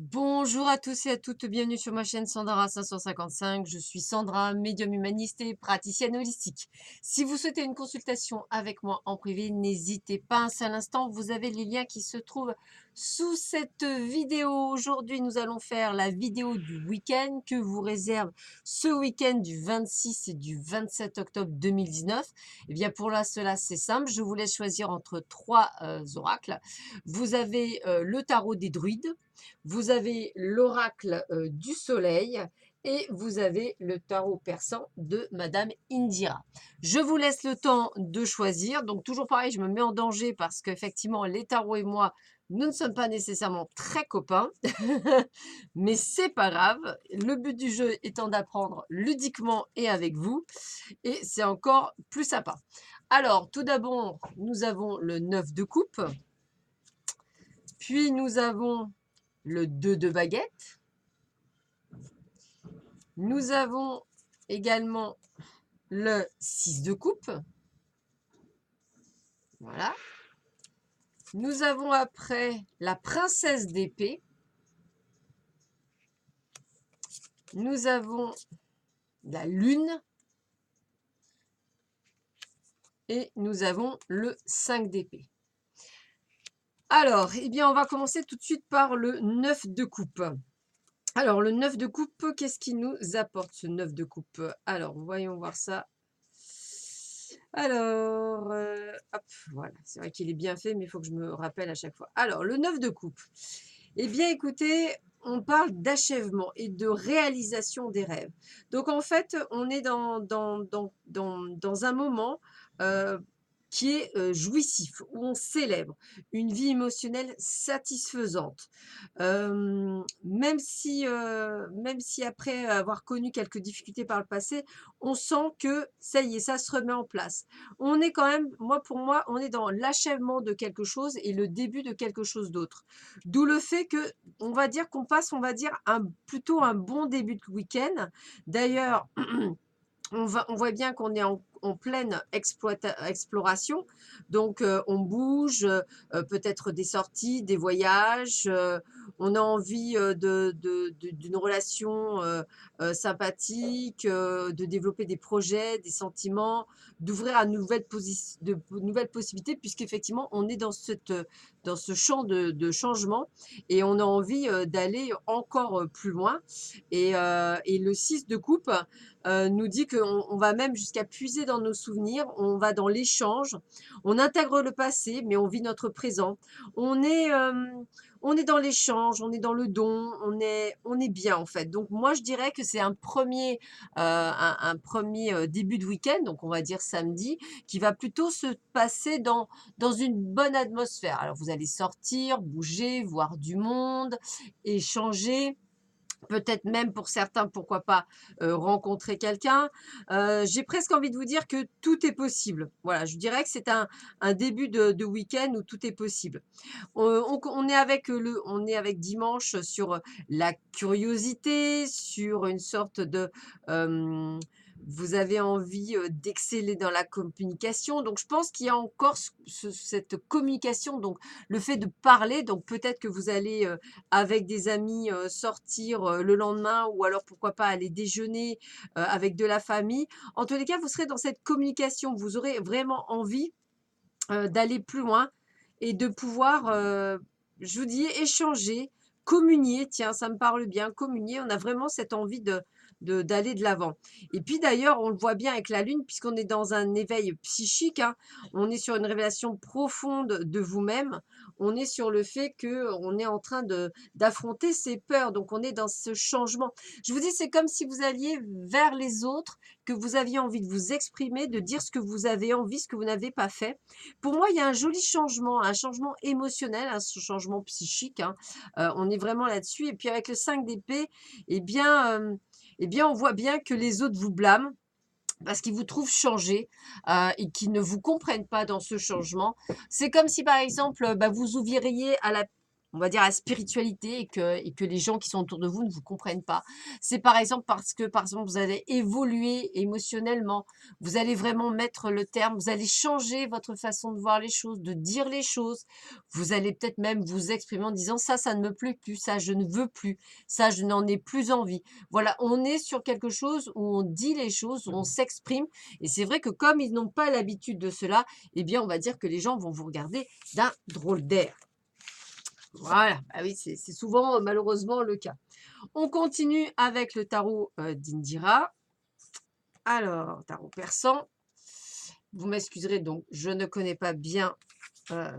Bonjour à tous et à toutes, bienvenue sur ma chaîne Sandra 555. Je suis Sandra, médium humaniste et praticienne holistique. Si vous souhaitez une consultation avec moi en privé, n'hésitez pas un seul instant. Vous avez les liens qui se trouvent sous cette vidéo. Aujourd'hui, nous allons faire la vidéo du week-end que vous réserve ce week-end du 26 et du 27 octobre 2019. Eh bien, pour cela, c'est simple. Je vous laisse choisir entre trois oracles. Vous avez le tarot des druides. Vous avez l'oracle du soleil et vous avez le tarot persan de Madame Indira. Je vous laisse le temps de choisir. Donc toujours pareil, je me mets en danger parce qu'effectivement, les tarots et moi, nous ne sommes pas nécessairement très copains, mais c'est pas grave. Le but du jeu étant d'apprendre ludiquement et avec vous, et c'est encore plus sympa. Alors, tout d'abord, nous avons le 9 de coupe, puis nous avons le 2 de baguette. Nous avons également le 6 de coupe. Voilà. Nous avons après la princesse d'épée. Nous avons la lune. Et nous avons le 5 d'épée. Alors, eh bien, on va commencer tout de suite par le 9 de coupe. Alors, le 9 de coupe, qu'est-ce qu'il nous apporte, ce 9 de coupe? Alors, voyons voir ça. Alors, hop, voilà, c'est vrai qu'il est bien fait, mais il faut que je me rappelle à chaque fois. Alors, le 9 de coupe. Eh bien, écoutez, on parle d'achèvement et de réalisation des rêves. Donc, en fait, on est dans un moment qui est jouissif, où on célèbre une vie émotionnelle satisfaisante. Même si après avoir connu quelques difficultés par le passé, on sent que ça y est, ça se remet en place. On est quand même, pour moi, on est dans l'achèvement de quelque chose et le début de quelque chose d'autre. D'où le fait que, on va dire qu'on passe, on va dire, plutôt un bon début de week-end. D'ailleurs, on voit bien qu'on est en pleine exploration. Donc, on bouge, peut-être des sorties, des voyages. On a envie d'une relation sympathique, de développer des projets, des sentiments, d'ouvrir à de nouvelles possibilités, puisqu'effectivement, on est dans ce champ de changement et on a envie d'aller encore plus loin. Et le 6 de coupe, nous dit qu'on va même jusqu'à puiser dans nos souvenirs, on va dans l'échange, on intègre le passé, mais on vit notre présent. On est, euh, on est dans l'échange, on est dans le don, on est bien en fait. Donc moi je dirais que c'est un premier début de week-end, donc on va dire samedi, qui va plutôt se passer dans une bonne atmosphère. Alors vous allez sortir, bouger, voir du monde, échanger. Peut-être même pour certains, pourquoi pas, rencontrer quelqu'un. J'ai presque envie de vous dire que tout est possible. Voilà, je dirais que c'est un début de week-end où tout est possible. On est avec dimanche sur la curiosité, sur une sorte de, vous avez envie, d'exceller dans la communication. Donc je pense qu'il y a encore cette communication, donc le fait de parler, donc peut-être que vous allez, avec des amis, sortir, le lendemain ou alors pourquoi pas aller déjeuner, avec de la famille. En tous les cas, vous serez dans cette communication. Vous aurez vraiment envie, d'aller plus loin et de pouvoir, je vous dis, échanger, communier. Tiens, ça me parle bien, communier. On a vraiment cette envie d'aller de l'avant. Et puis d'ailleurs, on le voit bien avec la Lune, puisqu'on est dans un éveil psychique, hein. On est sur une révélation profonde de vous-même. On est sur le fait que on est en train d'affronter ses peurs. Donc, on est dans ce changement. Je vous dis, c'est comme si vous alliez vers les autres, que vous aviez envie de vous exprimer, de dire ce que vous avez envie, ce que vous n'avez pas fait. Pour moi, il y a un joli changement, un changement émotionnel, un changement psychique, hein. On est vraiment là-dessus. Et puis avec le 5 d'épée, eh bien, on voit bien que les autres vous blâment parce qu'ils vous trouvent changé, et qu'ils ne vous comprennent pas dans ce changement. C'est comme si, par exemple, bah, vous ouvririez on va dire, la spiritualité et que les gens qui sont autour de vous ne vous comprennent pas. C'est par exemple parce que, par exemple, vous allez évoluer émotionnellement, vous allez vraiment mettre le terme, vous allez changer votre façon de voir les choses, de dire les choses. Vous allez peut-être même vous exprimer en disant ça ne me plaît plus, ça je ne veux plus, ça je n'en ai plus envie. Voilà, on est sur quelque chose où on dit les choses, où on s'exprime. Et c'est vrai que comme ils n'ont pas l'habitude de cela, eh bien, on va dire que les gens vont vous regarder d'un drôle d'air. Voilà, bah oui, c'est souvent malheureusement le cas. On continue avec le tarot d'Indira. Alors, tarot persan. Vous m'excuserez, donc je ne connais pas bien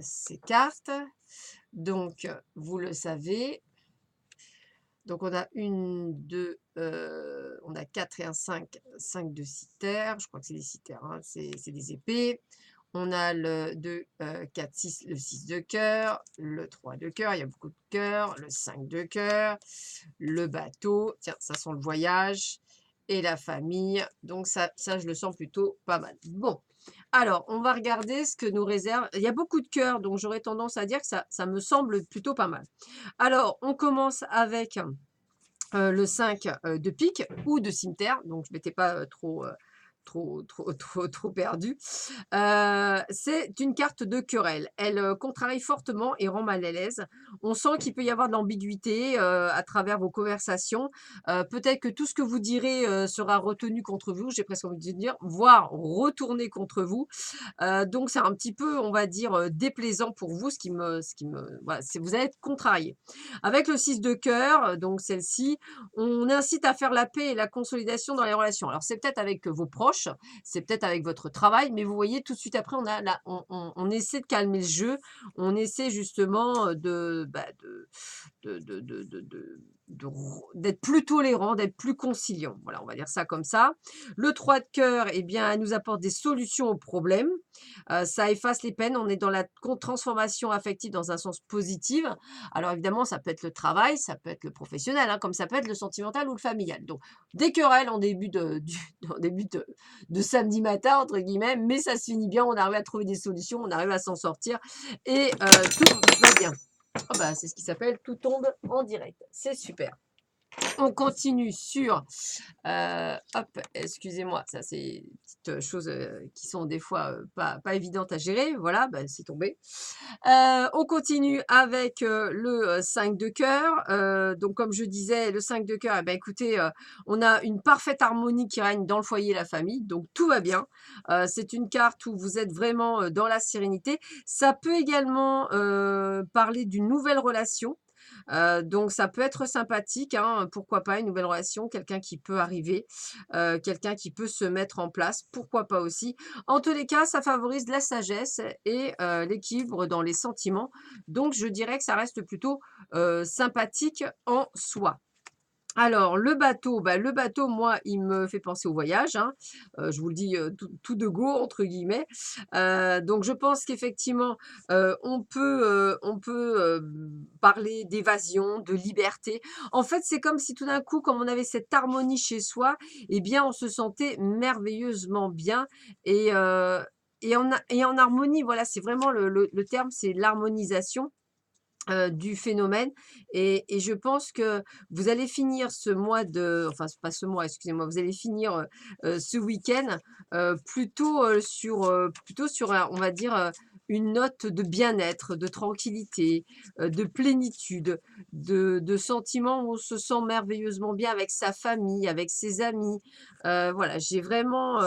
ces cartes. Donc, vous le savez. Donc, on a une, deux, on a 4 et un 5, 5 de cithère. Je crois que c'est des cithères, hein, c'est des épées. On a le 2, 4, 6, le 6 de cœur, le 3 de cœur, il y a beaucoup de cœur, le 5 de cœur, le bateau, tiens, ça sent le voyage, et la famille. Donc ça je le sens plutôt pas mal. Bon, alors, on va regarder ce que nous réserve. Il y a beaucoup de cœur, donc j'aurais tendance à dire que ça me semble plutôt pas mal. Alors, on commence avec le 5 de pique ou de cimetière, donc je ne m'étais pas trop perdue. C'est une carte de querelle. Elle contrarie fortement et rend mal à l'aise. On sent qu'il peut y avoir de l'ambiguïté à travers vos conversations. Peut-être que tout ce que vous direz sera retenu contre vous, j'ai presque envie de dire, voire retourné contre vous. Donc c'est un petit peu, on va dire, déplaisant pour vous, voilà, vous allez être contrarié. Avec le 6 de cœur, donc celle-ci, on incite à faire la paix et la consolidation dans les relations. Alors c'est peut-être avec vos proches, c'est peut-être avec votre travail, mais vous voyez tout de suite après, on essaie de calmer le jeu, on essaie justement d'être plus tolérant, d'être plus conciliant. Voilà, on va dire ça comme ça. Le 3 de cœur, eh bien, elle nous apporte des solutions aux problèmes. Ça efface les peines. On est dans la transformation affective dans un sens positif. Alors évidemment, ça peut être le travail, ça peut être le professionnel, hein, comme ça peut être le sentimental ou le familial. Donc, des querelles en début en début de samedi matin, entre guillemets, mais ça se finit bien. On arrive à trouver des solutions, on arrive à s'en sortir et tout va bien. Oh bah, c'est ce qui s'appelle tout tombe en direct. C'est super. On continue sur, hop, excusez-moi, ça c'est des petites choses qui sont des fois pas évidentes à gérer. Voilà, bah, c'est tombé. On continue avec le 5 de cœur. Donc, comme je disais, le 5 de cœur, eh ben, écoutez, on a une parfaite harmonie qui règne dans le foyer et la famille. Donc, tout va bien. C'est une carte où vous êtes vraiment dans la sérénité. Ça peut également parler d'une nouvelle relation. Donc ça peut être sympathique, hein, pourquoi pas une nouvelle relation, quelqu'un qui peut arriver, quelqu'un qui peut se mettre en place, pourquoi pas aussi. En tous les cas, ça favorise la sagesse et l'équilibre dans les sentiments. Donc je dirais que ça reste plutôt sympathique en soi. Alors le bateau, moi, il me fait penser au voyage, hein. Je vous le dis, tout de go entre guillemets. Donc je pense qu'effectivement, on peut, parler d'évasion, de liberté. En fait, c'est comme si tout d'un coup, comme on avait cette harmonie chez soi, eh bien, on se sentait merveilleusement bien et en harmonie. Voilà, c'est vraiment le terme, c'est l'harmonisation du phénomène et je pense que vous allez finir ce mois enfin c'est pas ce mois, excusez-moi, vous allez finir, ce week-end, plutôt sur un on va dire, une note de bien-être, de tranquillité, de plénitude, de sentiments où on se sent merveilleusement bien avec sa famille, avec ses amis. Voilà, j'ai vraiment,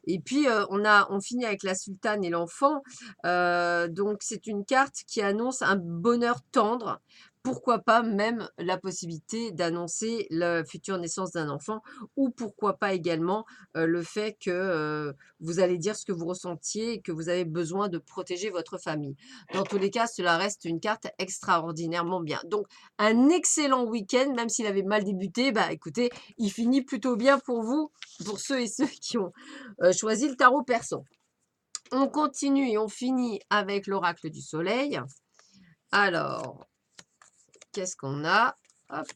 et puis, on finit avec la sultane et l'enfant. Donc c'est une carte qui annonce un bonheur tendre. Pourquoi pas même la possibilité d'annoncer la future naissance d'un enfant ou pourquoi pas également, le fait que, vous allez dire ce que vous ressentiez et que vous avez besoin de protéger votre famille. Dans tous les cas, cela reste une carte extraordinairement bien. Donc un excellent week-end, même s'il avait mal débuté, bah, écoutez, il finit plutôt bien pour vous, pour ceux et ceux qui ont, choisi le tarot persan. On continue et on finit avec l'oracle du soleil. Alors, qu'est-ce qu'on a? Hop.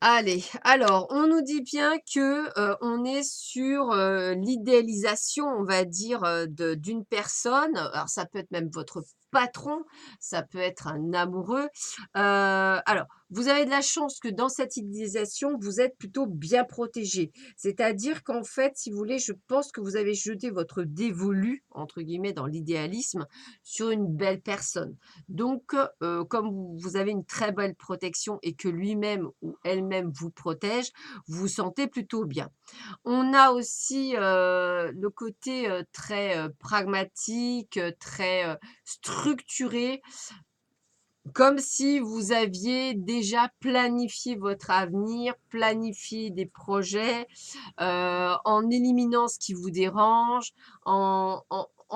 Allez, alors on nous dit bien que, on est sur, l'idéalisation, on va dire, d'une personne. Alors ça peut être même votre patron, ça peut être un amoureux. Alors, vous avez de la chance que dans cette idéalisation, vous êtes plutôt bien protégé. C'est-à-dire qu'en fait, si vous voulez, je pense que vous avez jeté votre «dévolu» entre guillemets dans l'idéalisme sur une belle personne. Donc, comme vous avez une très belle protection et que lui-même ou elle-même vous protège, vous vous sentez plutôt bien. On a aussi, le côté, très, pragmatique, très, structuré, comme si vous aviez déjà planifié votre avenir, planifié des projets, en éliminant ce qui vous dérange, en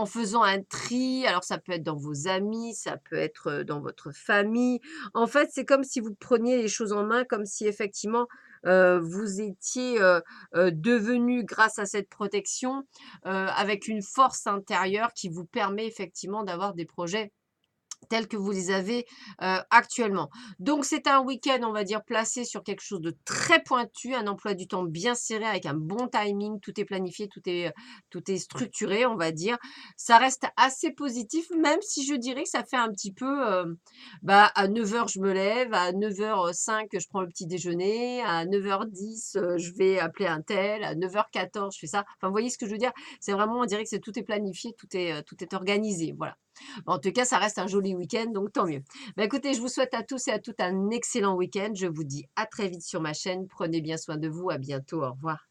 faisant un tri. Alors ça peut être dans vos amis, ça peut être, dans votre famille. En fait, c'est comme si vous preniez les choses en main, comme si effectivement, vous étiez, devenu grâce à cette protection, avec une force intérieure qui vous permet effectivement d'avoir des projets tels que vous les avez, actuellement. Donc c'est un week-end, on va dire, placé sur quelque chose de très pointu, un emploi du temps bien serré avec un bon timing, tout est planifié, tout est structuré, on va dire. Ça reste assez positif, même si je dirais que ça fait un petit peu, bah, à 9 heures je me lève, à 9h05 je prends le petit déjeuner, à 9h10 je vais appeler un tel, à 9h14 je fais ça. Enfin, vous voyez ce que je veux dire? C'est vraiment on dirait que c'est tout est planifié, tout est organisé, voilà. En tout cas, ça reste un joli week-end, donc tant mieux. Bah, écoutez, je vous souhaite à tous et à toutes un excellent week-end. Je vous dis à très vite sur ma chaîne. Prenez bien soin de vous. À bientôt. Au revoir.